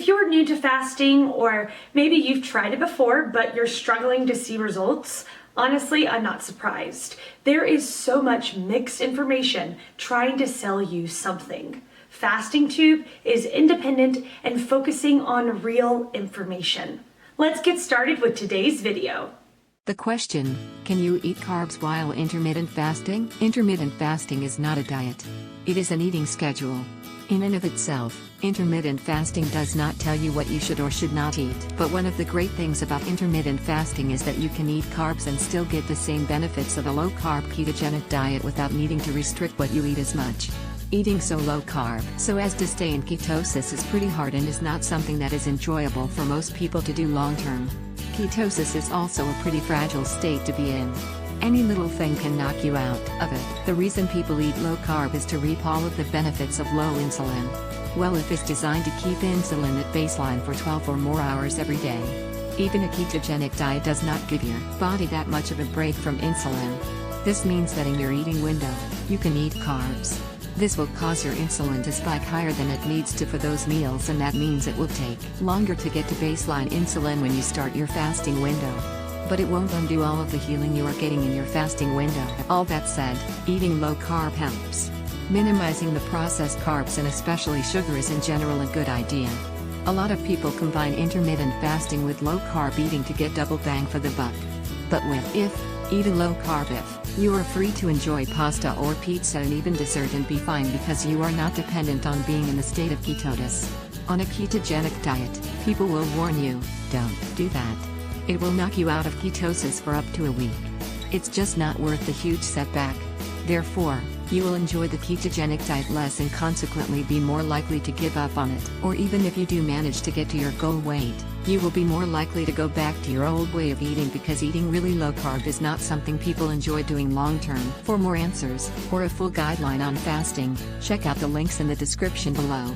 If you're new to fasting, or maybe you've tried it before but you're struggling to see results, honestly, I'm not surprised. There is so much mixed information trying to sell you something. Fasting Tube is independent and focusing on real information. Let's get started with today's video. The question, can you eat carbs while intermittent fasting? Intermittent fasting is not a diet. It is an eating schedule. In and of itself, intermittent fasting does not tell you what you should or should not eat. But one of the great things about intermittent fasting is that you can eat carbs and still get the same benefits of a low-carb ketogenic diet without needing to restrict what you eat as much. Eating so low carb so as to stay in ketosis is pretty hard and is not something that is enjoyable for most people to do long term. Ketosis is also a pretty fragile state to be in. Any little thing can knock you out of it. The reason people eat low carb is to reap all of the benefits of low insulin. Well, if it's designed to keep insulin at baseline for 12 or more hours every day. Even a ketogenic diet does not give your body that much of a break from insulin. This means that in your eating window, you can eat carbs. This will cause your insulin to spike higher than it needs to for those meals, and that means it will take longer to get to baseline insulin when you start your fasting window. But it won't undo all of the healing you are getting in your fasting window. All that said, eating low carb helps. Minimizing the processed carbs and especially sugar is in general a good idea. A lot of people combine intermittent fasting with low carb eating to get double bang for the buck. But even low carb if you are free to enjoy pasta or pizza and even dessert and be fine because you are not dependent on being in the state of ketosis. On a ketogenic diet, people will warn you, don't do that. It will knock you out of ketosis for up to a week. It's just not worth the huge setback. Therefore, you will enjoy the ketogenic diet less and consequently be more likely to give up on it. Or even if you do manage to get to your goal weight, you will be more likely to go back to your old way of eating because eating really low carb is not something people enjoy doing long term. For more answers, or a full guideline on fasting, check out the links in the description below.